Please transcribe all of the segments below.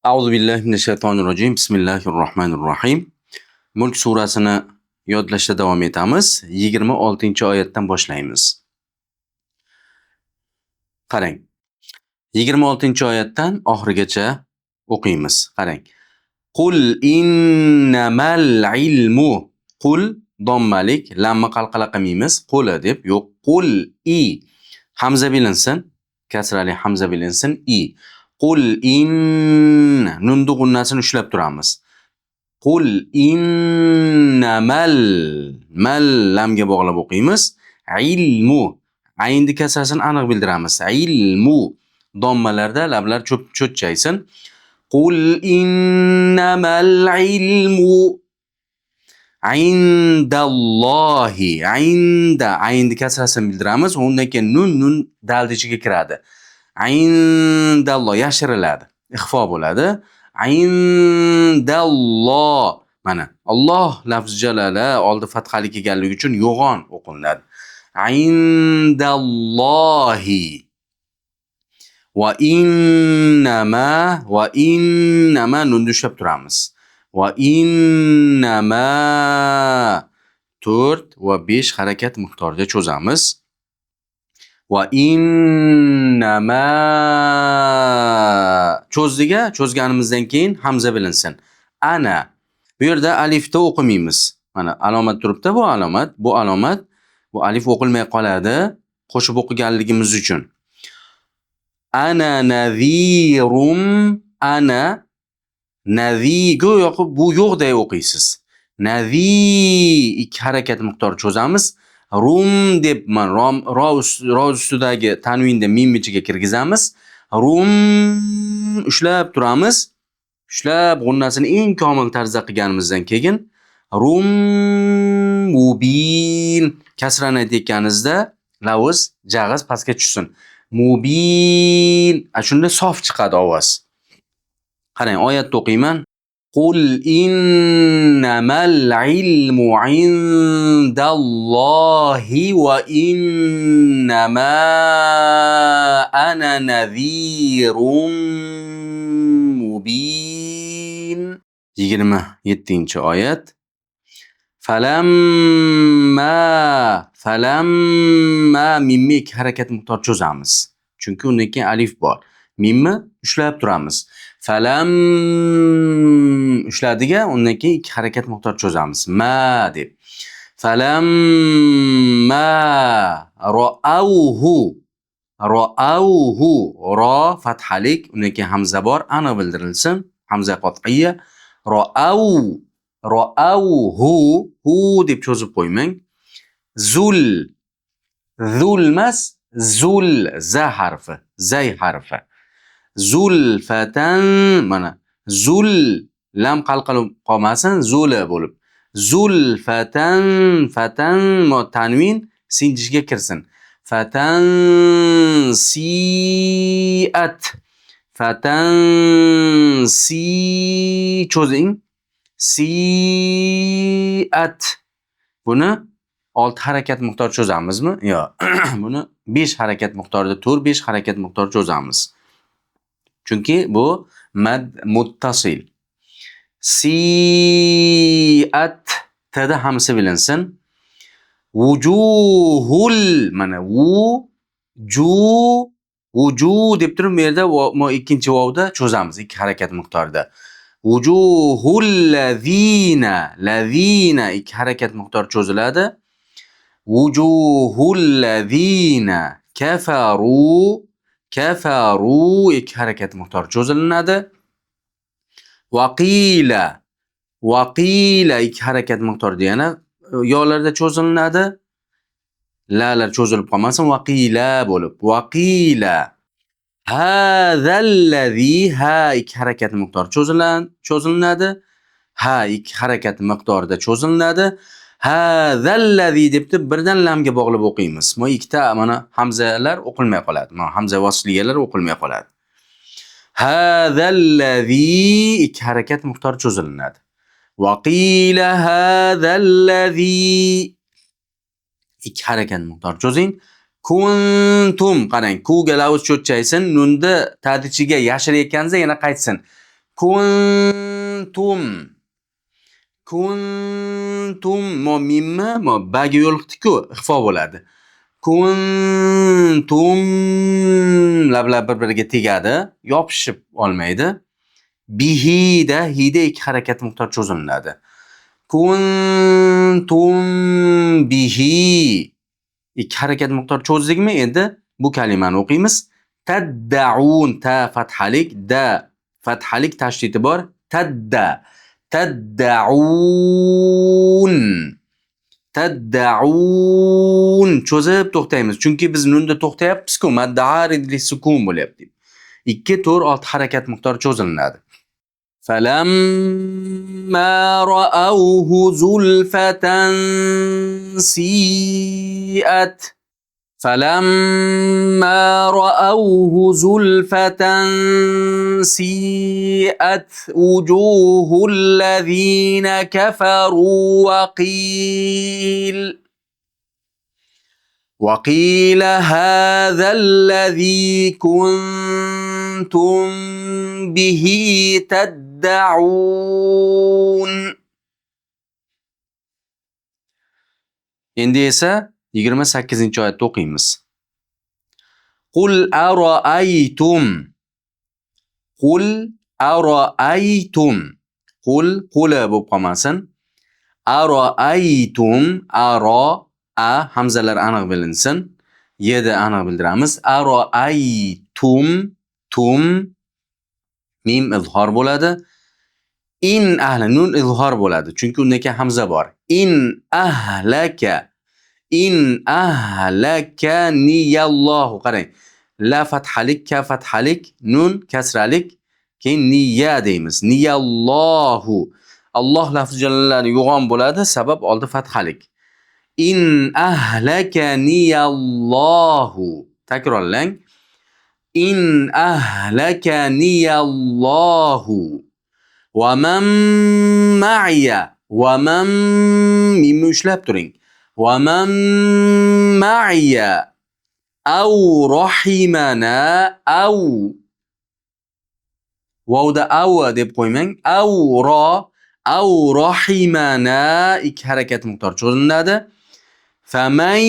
Auzu billahi mineşşeytanirracim. Bismillahirrohmanirrohim. Mulk surasini yodlashda davom etamiz. 26-oyatdan boshlaymiz. Qarang. 26-oyatdan oxirigacha o'qiymiz. Qarang. Qul innamal ilmu. Qul dommalik, lamni qalqala qilmaymiz. Qul deb, yo'q. Qul i. Hamza bilinsin. Kasrali hamza bilinsin. I. Qul nunni g'unnasini ushlab turamiz. Qul innamal mal lamga bog'lab o'qiymiz. Ilmu aynni kasrasini aniq bildiramiz. Ilmu dommalarda lablar cho'chchaysin. Qul innamal ilmu indallohi. Aynni kasrasini bildiramiz. Undan keyin nun dalni ichiga kiradi. Indalloh yashiriladi. Ixfo bo'ladi. Indalloh. Mana Alloh lafzi jalala oldi fathali kelganligi uchun yo'g'on o'qiladi. Indallohi. Va innama nunni ushlab turamiz. Va innama 4 va 5 harakat miqdorida cho'zamiz. Va innama cho'zganimizdan keyin hamza bilinsin. Ana. Bu yerda alifda o'qimaymiz. Mana alomat turibdi, bu alomat. Bu alif o'qilmay qoladi qo'shib o'qiganligimiz uchun. Ana nazirum. Ana nazigo yoqib bu yo'qday o'qiysiz. Nazi 2 harakat miqdori cho'zamiz. Rum deb ro ustidagi tanvinni mim ichiga kirgizamiz. Rum ushlab turamiz. Ushlab g'unnasini eng komil tarzda qilganimizdan keyin rum mubin kasrani aytganingizda lavz jag'iz pastga tushsin. Mubin shunda sof chiqadi ovoz. Qarang, oyatni o'qiyman. Qul innamal ilmu indallohi va innama ana nazirun mubin. 27-oyat. Falamma mimni 2 harakat miqdor cho'zamiz. Chunki undan keyin alif bor. Mimni ushlab turamiz. Falam ushladiga undan keyin 2 harakat miqdor cho'zamiz. Ma deb. Falamma ra'awhu. Ro fathalik, undan keyin hamza bor, aniq bildirilsin. Hamza qat'iyya. Ra'awhu hu deb cho'zib qo'ymang. Zul emas, zul za harfi, zay harfi. Zulfatan, mana zul lam qalqalib qolmasin, zula bo'lib. Zulfatan, fatan tanvin sinjishga kirsin. Fatan siat. Fatan cho'zing. Siat. Buni 6 harakat miqdor cho'zamizmi? Yo'q. Buni 5 harakat miqdorida 4-5 harakat miqdor cho'zamiz. Chunki bu mad muttasil. Siat tada hamsi bilinsin. Vujuhul, mana vujuh deb turib, bu yerda ikkinchi vovda cho'zamiz 2 harakat miqdorida. Vujuhul lazina 2 harakat miqdor cho'ziladi. Vujuhul lazina kafaru 2 harakat miqdor cho'zilinadi. Waqila 2 harakat miqdorda yana yo'larda cho'zilinadi. Lalar cho'zilib qolmasin, waqila bo'lib. Waqila hazallazi 2 harakat miqdor cho'zilinadi. 2 harakat miqdorida cho'zilinadi. Hazallazi debdi birdan lamga bog'lab o'qiymiz. Bu ikkita mana hamzalar o'qilmay qoladi. Mana hamza vasliyalar o'qilmay qoladi. Hazallazi 2 harakat miqdor cho'zilinadi. Waqila hazallazi 2 harakat miqdor cho'zing. Kuntum, qarang, kuga lavz cho'chchaysin, nunda ta'dichiga yashirayotganingizda yana qaytsin. kuntum kuntum mo mimmi mo baga yo'liqdi-ku, ixfa bo'ladi. Kuntum lablar bir-biriga tegadi, yopishib olmaydi. Bihida hida ikki harakat miqdor cho'ziladi. Kuntum bihi ikki harakat miqdor cho'zdikmi? Endi bu kalimani o'qiymiz. Taddaun ta fathalik, da fathalik tashdidi bor. Taddaun taddaun cho'zib to'xtaymiz. Chunki biz nunda to'xtayapmiz-ku, madda aridli sukun bo'lyapti. 2 4 6 harakat miqdori cho'zilinadi. Falamma ra'awhu zulfatan si'at فلما رأوه زلفة سيئت وجوه الذين كفروا وقيل هذا الذي كنتم به تدعون. Endi esa 28-oyatni o'qiymiz. Qul ara'aytum qul ara'aytum qul quli bo'lib qolmasin. Ara'aytum ara a hamzalar aniq bilinsin. Yeda aniq bildiramiz. Ara'aytum tum mim izhor bo'ladi. In ahla nun izhor bo'ladi. Chunki unda hamza bor. In ahlaka in ahlakaniyallohu. Qarang. La fathalik, ka fathalik, nun kasralik, keyin niyya deymiz. Niyallohu. Alloh lafzi jallalari yo'g'on bo'ladi, sabab oldi fathalik. In ahlakaniyallohu. Takrorlang. In ahlakaniyallohu. Va man ma'iya. Va man mimni ushlab turing. ومن معي أو رحمنا أو وودا أو deb qo'ymang. أو رحمنا ikki harakat miqdor cho'zilinadi. فمن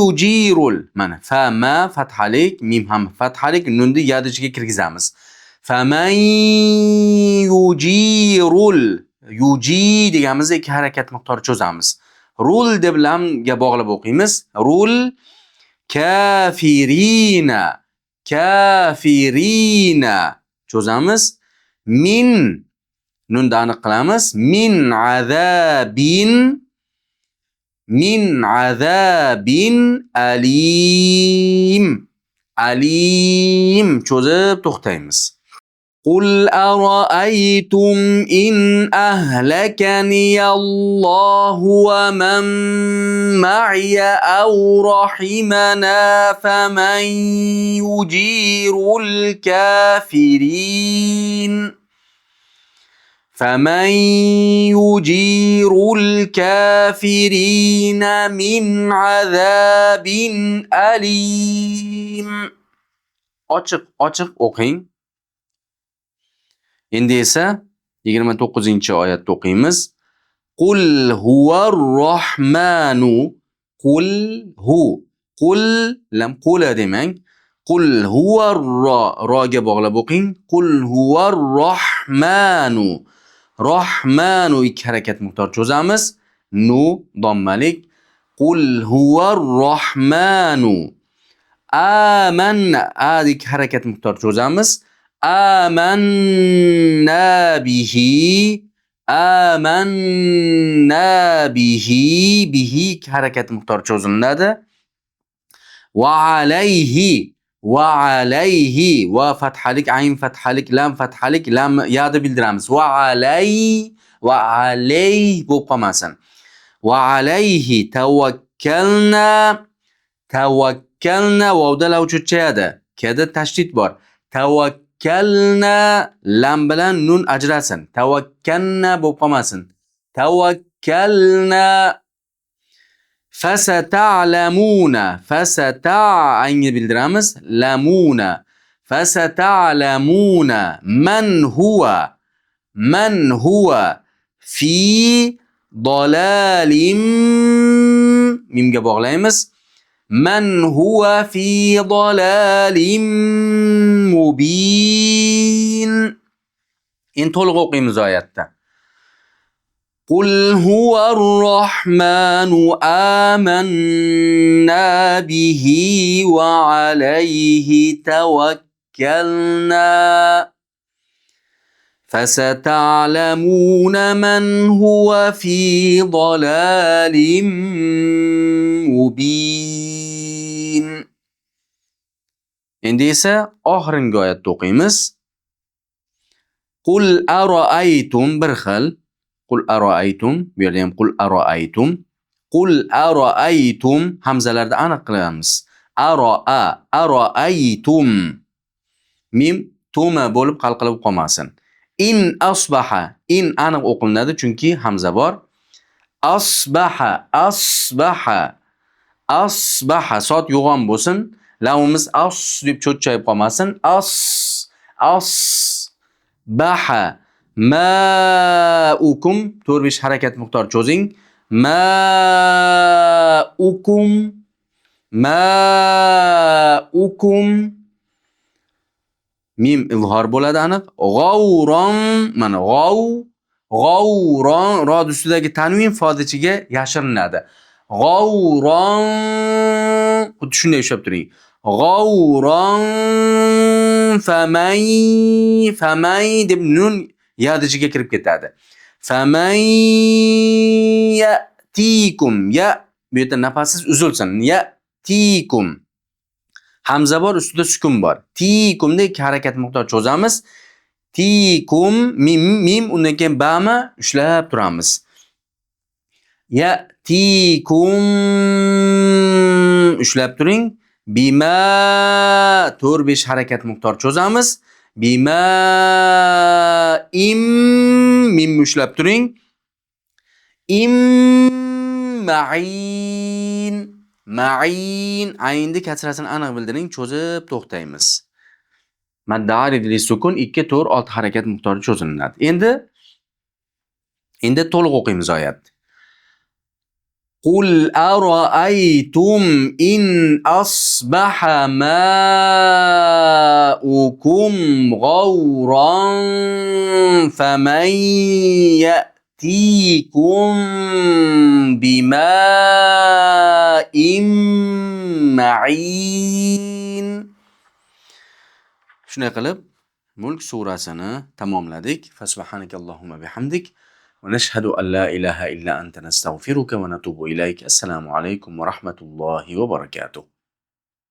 يجير mana fama fathalik, mim ham fathalik, nunni yad ichiga kirgizamiz. فمن yuji deganimizda ikki harakat miqdor cho'zamiz. Rul deb lamga bog'lab o'qiymiz. Rul kafirina cho'zamiz. Min nunda aniq qilamiz. Min azabin alim cho'zib to'xtaymiz. قل أرأيتم إن أهلكني الله ومن معي أو رحمنا فمن يجير الكافرين من عذاب أليم. Ochiq o'qing. Endi esa 29-oyatni o'qiymiz. Qul huvar-rohmanu qul hu qul lam qula demang. Qul huvar-roga bog'lab o'qing. Qul huvar-rohmanu rohmanu ikki harakat miqdor cho'zamiz. Nu dommalik. Qul huvar-rohmanu amanna a ikki harakat miqdor cho'zamiz. آمنا به bihi harakat miqdor cho'zilinadi. Va alayhi va fathalik, ayn fathalik, lam fathalik, lam ya'ni bildiramiz. Va alayhi bo'lib qolmasin. Va alayhi tawakkalna vovda lav cho'chchayadi. Kada tashdid bor. Tawakkalna lam bilan nun ajrasin. Tawakkalna bo'lib qolmasin. Tawakkalna fasata'lamuna ayni bildiramiz. Lamuna fasata'lamuna man huwa fi dalalim mimga bog'laymiz. Man huwa fi dalalim mubin. Endi to'liq o'qiymiz oyatda. Qul huvar rohmanu amanna bihi va alayhi tawakkalna. فستعلمون من هو في ضلال مبين. Endi esa oxirgi oyatni o'qiymiz. Qul aroaytum bir xil. Qul aroaytum, bu yerda ham qul aroaytum. Qul aroaytum hamzalarda aniq qilamiz. Aroaytum. Mim tuma bo'lib qalqilib qolmasin. In asbaha, in aniq o'qilinadi chunki hamza bor. Asbaha, asbaha sot yo'g'on bo'lsin. Lavimiz as deb cho'chchayib qolmasin. Baha ma'ukum 4-5 harakat miqdor cho'zing. Ma'ukum mim izhor bo'ladi aniq. G'avron, mana g'avron rod ustidagi tanvin fod ichiga yashirinadi. G'avron xuddi shunday ushlab turing. G'avron famay deb nun yad ichiga kirib ketadi. Famay ya'tikum, ya bu yerda nafasiz uzilsin. Ya'tikum hamza bor, ustida sukun bor. Tikumda 2 harakat miqdor cho'zamiz. Tikum mim undan keyin ba'ma ushlab turamiz. Ya'tikum ushlab turing. Bima 4-5 harakat miqdor cho'zamiz. Bima mim ushlab turing. Ma'in aynni kasrasini aniq bildiring, cho'zib to'xtaymiz. Madda li sukun 2-4 6 harakat miqdori cho'zilinadi. Endi to'liq o'qiymiz oyat. Qul aroaytum in asbaha ma'ukum g'awran faman ya'tikum bima'in ma'in. Shunday qilib Mulk surasini tamomladik. Fasubhanakallohumma bihamdik va nashhadu an la ilaha illa anta nastaghfiruka va natubu ilayk. Assalomu alaykum va rahmatullohi va barakatuh.